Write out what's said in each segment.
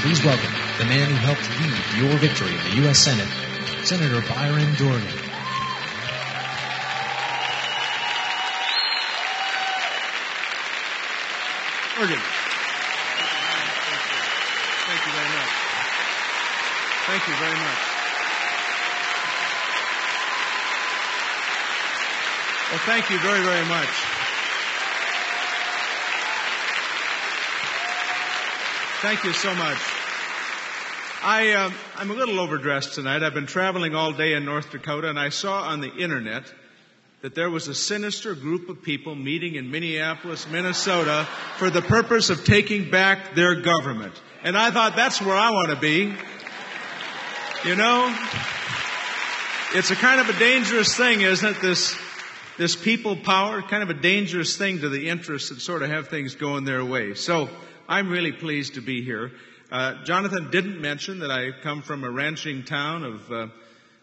Please welcome the man who helped lead your victory in the U.S. Senate, Senator Byron Dorgan. Dorgan. Thank you very much. Thank you very much. Well, thank you very, very much. Thank you so much. I'm a little overdressed tonight. I've been traveling all day in North Dakota, and I saw on the internet that there was a sinister group of people meeting in Minneapolis, Minnesota, for the purpose of taking back their government. And I thought, that's where I want to be. You know, it's a kind of a dangerous thing, isn't it? This people power, kind of a dangerous thing to the interests that sort of have things going their way. So I'm really pleased to be here. Jonathan didn't mention that I come from a ranching town of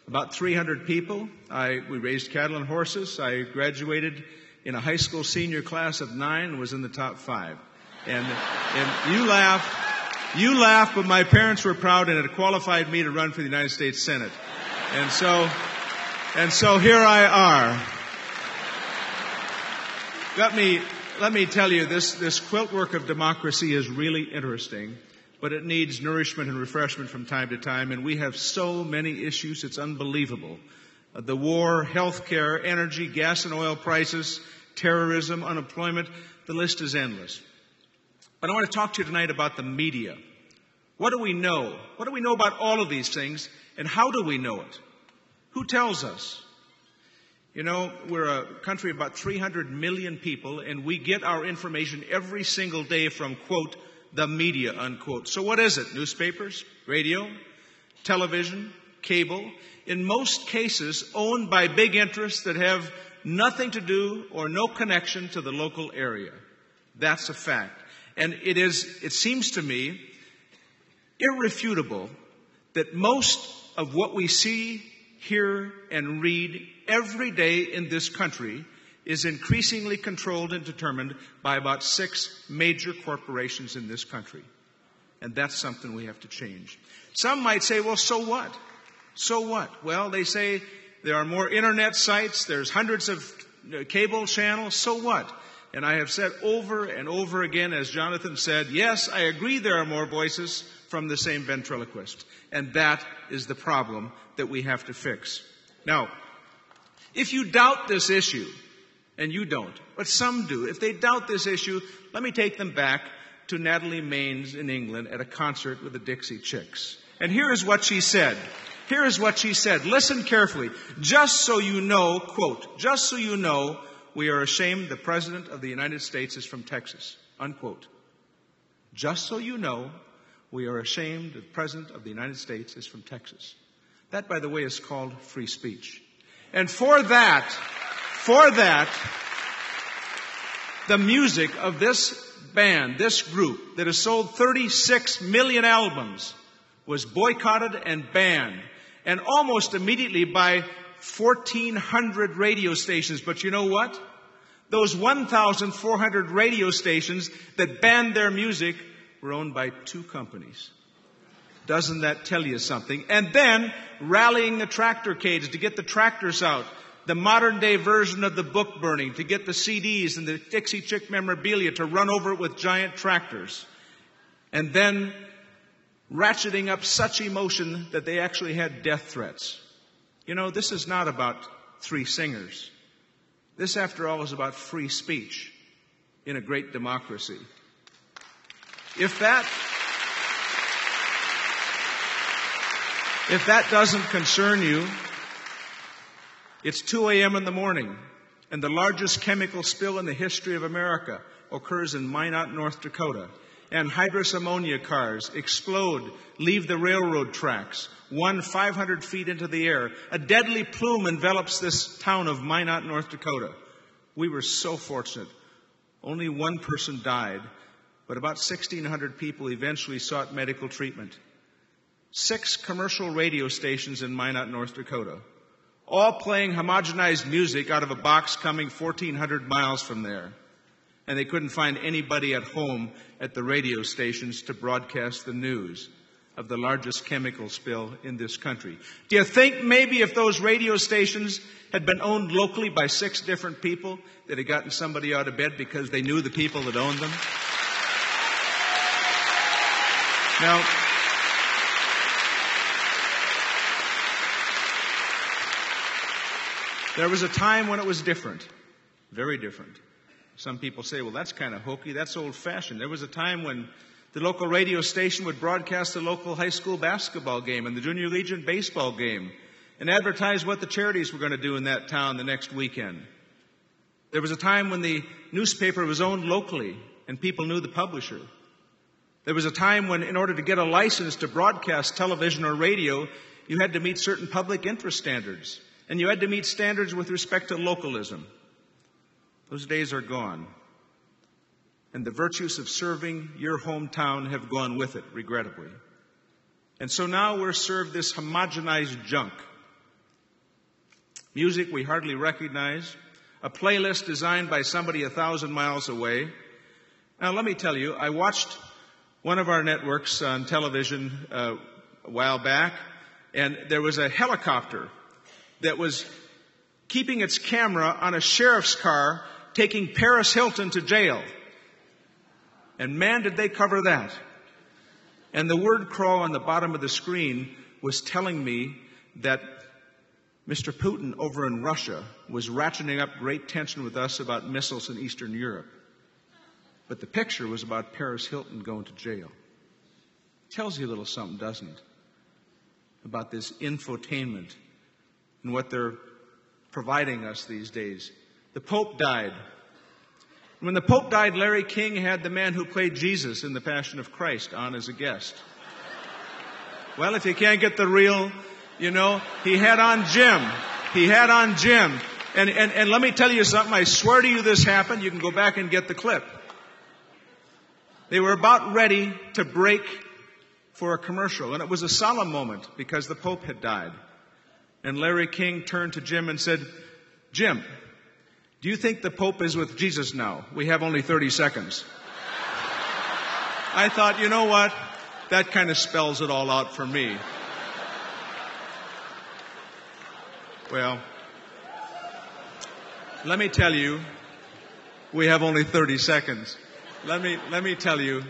about 300 people. We raised cattle and horses. I graduated in a high school senior class of 9 and was in the top 5. And you laugh, but my parents were proud, and it qualified me to run for the United States Senate. And so here I are. Let me tell you, this quilt work of democracy is really interesting, but it needs nourishment and refreshment from time to time, and we have so many issues, it's unbelievable. The war, health care, energy, gas and oil prices, terrorism, unemployment, the list is endless. But I want to talk to you tonight about the media. What do we know? What do we know about all of these things, and how do we know it? Who tells us? You know, we're a country of about 300 million people, and we get our information every single day from, quote, the media, unquote. So what is it? Newspapers, radio, television, cable, in most cases owned by big interests that have nothing to do or no connection to the local area. That's a fact. And it seems to me, irrefutable that most of what we see, hear, and read every day in this country is increasingly controlled and determined by about 6 major corporations in this country. And that's something we have to change. Some might say, well, so what? So what? Well, they say there are more internet sites, there's hundreds of cable channels, so what? And I have said over and over again, as Jonathan said, yes, I agree there are more voices from the same ventriloquist. And that is the problem that we have to fix. Now, if you doubt this issue, and you don't, but some do, if they doubt this issue, let me take them back to Natalie Maines in England at a concert with the Dixie Chicks. And here is what she said. Here is what she said. Listen carefully. Just so you know, quote, just so you know, we are ashamed the President of the United States is from Texas, unquote. Just so you know, we are ashamed the President of the United States is from Texas. That, by the way, is called free speech. And for that, the music of this band, this group that has sold 36 million albums was boycotted and banned, and almost immediately by 1,400 radio stations. But you know what? Those 1,400 radio stations that banned their music were owned by 2 companies. Doesn't that tell you something? And then rallying the tractorcades to get the tractors out, the modern day version of the book burning, to get the CDs and the Dixie Chick memorabilia to run over it with giant tractors. And then ratcheting up such emotion that they actually had death threats. You know, this is not about 3 singers. This, after all, is about free speech in a great democracy. If that doesn't concern you, it's 2 a.m. in the morning, and the largest chemical spill in the history of America occurs in Minot, North Dakota. Anhydrous ammonia cars explode, leave the railroad tracks, one 500 feet into the air. A deadly plume envelops this town of Minot, North Dakota. We were so fortunate. Only 1 person died, but about 1,600 people eventually sought medical treatment. 6 commercial radio stations in Minot, North Dakota, all playing homogenized music out of a box coming 1,400 miles from there. and they couldn't find anybody at home at the radio stations to broadcast the news of the largest chemical spill in this country. Do you think maybe if those radio stations had been owned locally by 6 different people, they'd have gotten somebody out of bed because they knew the people that owned them? Now, there was a time when it was different, very different. Some people say, well, that's kind of hokey, that's old-fashioned. There was a time when the local radio station would broadcast the local high school basketball game and the Junior Legion baseball game and advertise what the charities were going to do in that town the next weekend. There was a time when the newspaper was owned locally and people knew the publisher. There was a time when, in order to get a license to broadcast television or radio, you had to meet certain public interest standards, and you had to meet standards with respect to localism. Those days are gone. And the virtues of serving your hometown have gone with it, regrettably. And so now we're served this homogenized junk. Music we hardly recognize, a playlist designed by somebody 1,000 miles away. Now, let me tell you, I watched one of our networks on television a while back, and there was a helicopter that was keeping its camera on a sheriff's car taking Paris Hilton to jail. And man, did they cover that. And the word crawl on the bottom of the screen was telling me that Mr. Putin over in Russia was ratcheting up great tension with us about missiles in Eastern Europe. But the picture was about Paris Hilton going to jail. Tells you a little something, doesn't it? About this infotainment and what they're providing us these days. The Pope died. When the Pope died, Larry King had the man who played Jesus in The Passion of Christ on as a guest. Well, if you can't get the real, he had on Jim. He had on Jim. And let me tell you something. I swear to you this happened. You can go back and get the clip. They were about ready to break for a commercial. And it was a solemn moment because the Pope had died. And Larry King turned to Jim and said, Jim, do you think the Pope is with Jesus now? We have only 30 seconds. I thought, you know what? That kind of spells it all out for me. Well, let me tell you, we have only 30 seconds. Let me tell you,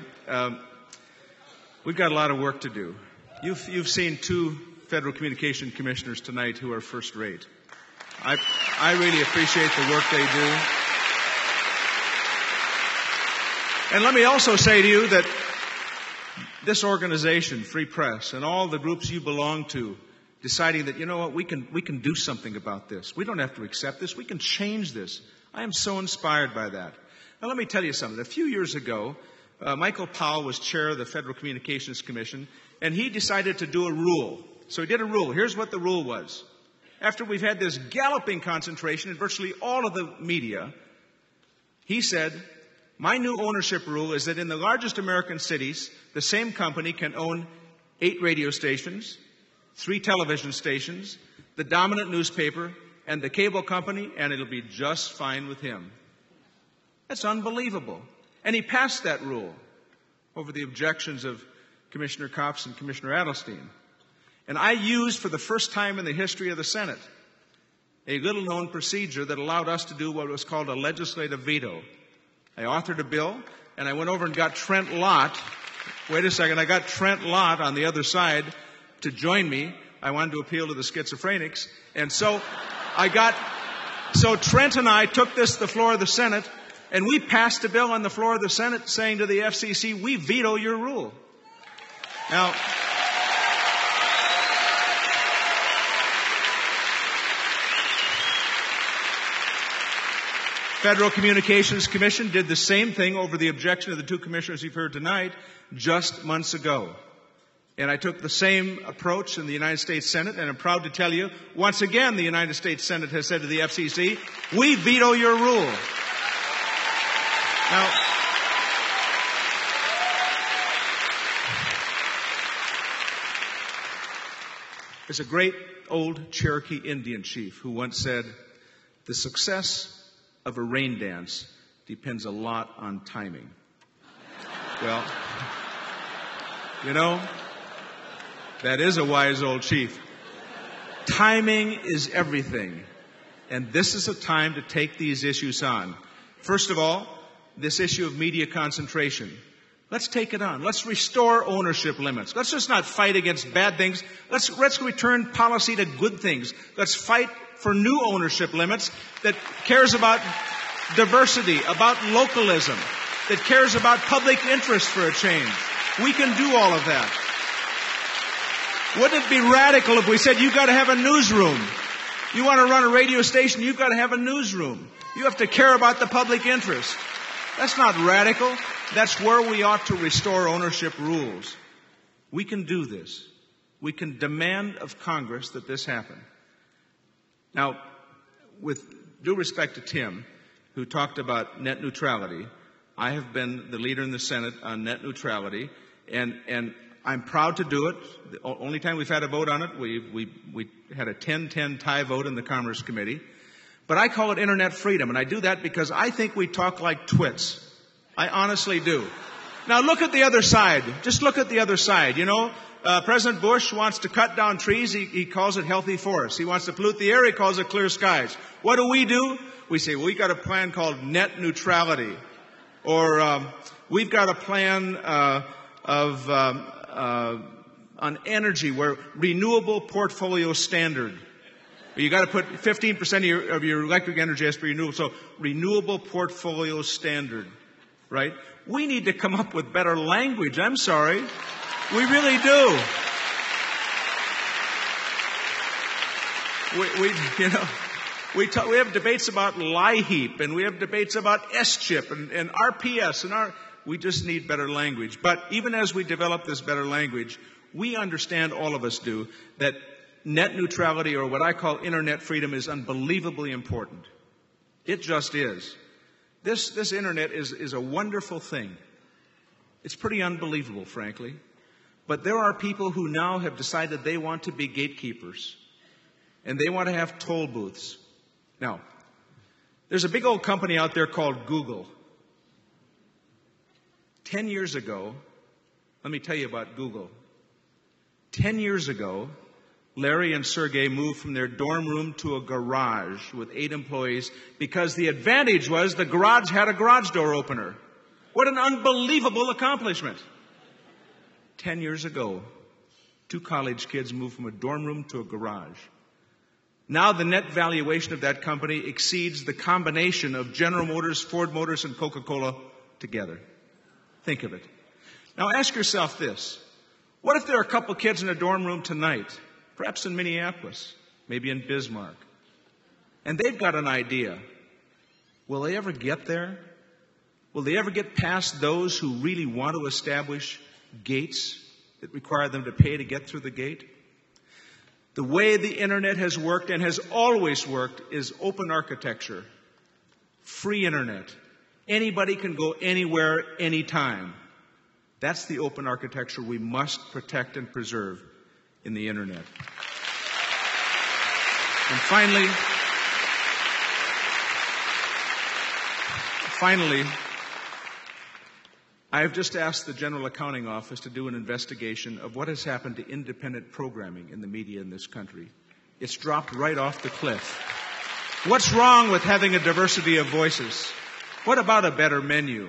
we've got a lot of work to do. You've seen 2 Federal Communication Commissioners tonight who are first rate. I really appreciate the work they do. And let me also say to you that this organization, Free Press, and all the groups you belong to, deciding that, you know what, we can do something about this. We don't have to accept this. We can change this. I am so inspired by that. Now, let me tell you something. A few years ago, Michael Powell was chair of the Federal Communications Commission, and he decided to do a rule. So he did a rule. Here's what the rule was. After we've had this galloping concentration in virtually all of the media, he said, my new ownership rule is that in the largest American cities, the same company can own 8 radio stations, 3 television stations, the dominant newspaper, and the cable company, and it'll be just fine with him. That's unbelievable. And he passed that rule over the objections of Commissioner Kopps and Commissioner Adelstein. And I used, for the first time in the history of the Senate, a little-known procedure that allowed us to do what was called a legislative veto. I authored a bill, and I went over and got Trent Lott. Wait a second, I got Trent Lott on the other side to join me. I wanted to appeal to the schizophrenics. And so Trent and I took this to the floor of the Senate, and we passed a bill on the floor of the Senate saying to the FCC, we veto your rule. Now, Federal Communications Commission did the same thing over the objection of the 2 commissioners you've heard tonight just months ago. And I took the same approach in the United States Senate, and I'm proud to tell you, once again, the United States Senate has said to the FCC, we veto your rule. Now, there's a great old Cherokee Indian chief who once said, the success of a rain dance depends a lot on timing. Well, you know, that is a wise old chief. Timing is everything. And this is a time to take these issues on. First of all, this issue of media concentration. Let's take it on. Let's restore ownership limits. Let's just not fight against bad things. Let's return policy to good things. Let's fight for new ownership limits that cares about diversity, about localism, that cares about public interest for a change. We can do all of that. Wouldn't it be radical if we said, you've got to have a newsroom? You want to run a radio station, you've got to have a newsroom. You have to care about the public interest. That's not radical. That's where we ought to restore ownership rules. We can do this. We can demand of Congress that this happen. Now, with due respect to Tim, who talked about net neutrality, I have been the leader in the Senate on net neutrality, and I'm proud to do it. The only time we've had a vote on it, we had a 10-10 tie vote in the Commerce Committee. But I call it internet freedom, and I do that because I think we talk like twits. I honestly do. Now look at the other side. Just look at the other side. You know, President Bush wants to cut down trees. He calls it healthy forests. He wants to pollute the air. He calls it clear skies. What do? We say, well, we've got a plan called net neutrality. Or we've got a plan on energy where renewable portfolio standard. You got to put 15% of your electric energy has to be renewable. So renewable portfolio standard, right? We need to come up with better language. I'm sorry. We really do. We have debates about LIHEAP, and we have debates about SCHIP and RPS, and we just need better language. But even as we develop this better language, we understand, all of us do, that net neutrality, or what I call internet freedom, is unbelievably important. It just is. This internet is a wonderful thing. It's pretty unbelievable, frankly. But there are people who now have decided they want to be gatekeepers. And they want to have toll booths. Now, there's a big old company out there called Google. 10 years ago, let me tell you about Google. 10 years ago, Larry and Sergey moved from their dorm room to a garage with 8 employees because the advantage was the garage had a garage door opener. What an unbelievable accomplishment. 10 years ago, 2 college kids moved from a dorm room to a garage. Now the net valuation of that company exceeds the combination of General Motors, Ford Motors, and Coca-Cola together. Think of it. Now ask yourself this. What if there are a couple kids in a dorm room tonight, perhaps in Minneapolis, maybe in Bismarck, and they've got an idea? Will they ever get there? Will they ever get past those who really want to establish gates that require them to pay to get through the gate? The way the internet has worked and has always worked is open architecture, free internet. Anybody can go anywhere, anytime. That's the open architecture we must protect and preserve in the internet. And finally, I have just asked the General Accounting Office to do an investigation of what has happened to independent programming in the media in this country. It's dropped right off the cliff. What's wrong with having a diversity of voices? What about a better menu?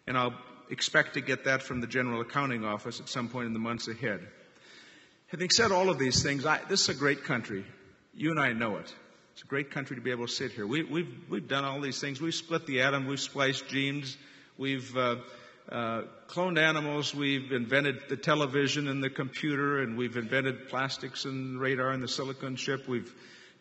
And I'll expect to get that from the General Accounting Office at some point in the months ahead. Having said all of these things, this is a great country. You and I know it. It's a great country to be able to sit here. We've done all these things. We've split the atom. We've spliced genes. We've cloned animals. We've invented the television and the computer, and we've invented plastics and radar and the silicon chip. We've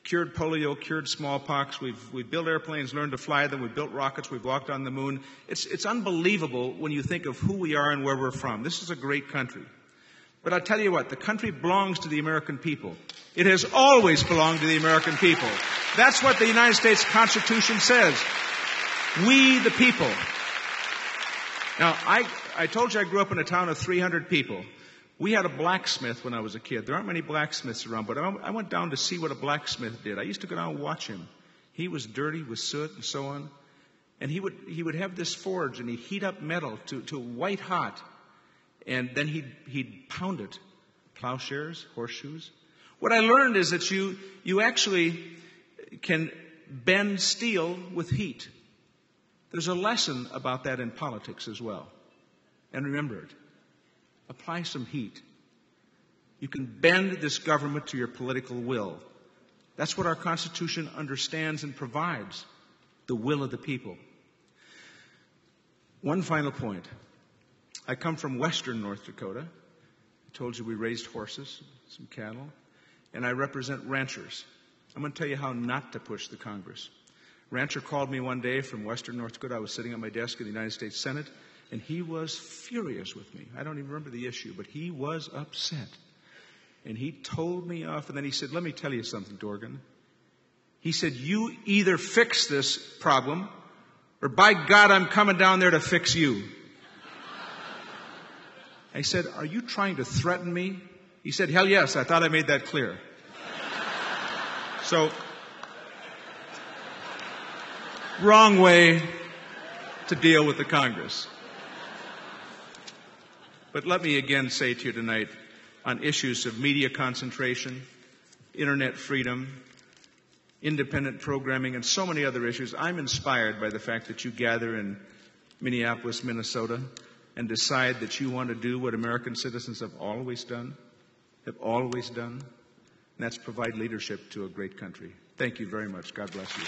cured polio, cured smallpox. We've built airplanes, learned to fly them. We've built rockets. We've walked on the moon. It's unbelievable when you think of who we are and where we're from. This is a great country. But I'll tell you what, the country belongs to the American people. It has always belonged to the American people. That's what the United States Constitution says. We, the people. Now, I told you I grew up in a town of 300 people. We had a blacksmith when I was a kid. There aren't many blacksmiths around, but I went down to see what a blacksmith did. I used to go down and watch him. He was dirty with soot and so on. And he would have this forge, and he'd heat up metal to white hot, and then he'd pound it. Plowshares, horseshoes. What I learned is that you actually can bend steel with heat. There's a lesson about that in politics as well. And remember it. Apply some heat. You can bend this government to your political will. That's what our Constitution understands and provides, the will of the people. One final point. I come from western North Dakota. I told you we raised horses, some cattle, and I represent ranchers. I'm going to tell you how not to push the Congress. A rancher called me one day from western North Dakota. I was sitting at my desk in the United States Senate, and he was furious with me. I don't even remember the issue, but he was upset. And he told me off, and then he said, let me tell you something, Dorgan. He said, you either fix this problem, or by God, I'm coming down there to fix you. I said, are you trying to threaten me? He said, hell yes, I thought I made that clear. So, wrong way to deal with the Congress. But let me again say to you tonight, on issues of media concentration, internet freedom, independent programming, and so many other issues, I'm inspired by the fact that you gather in Minneapolis, Minnesota, and decide that you want to do what American citizens have always done, and that's provide leadership to a great country. Thank you very much. God bless you.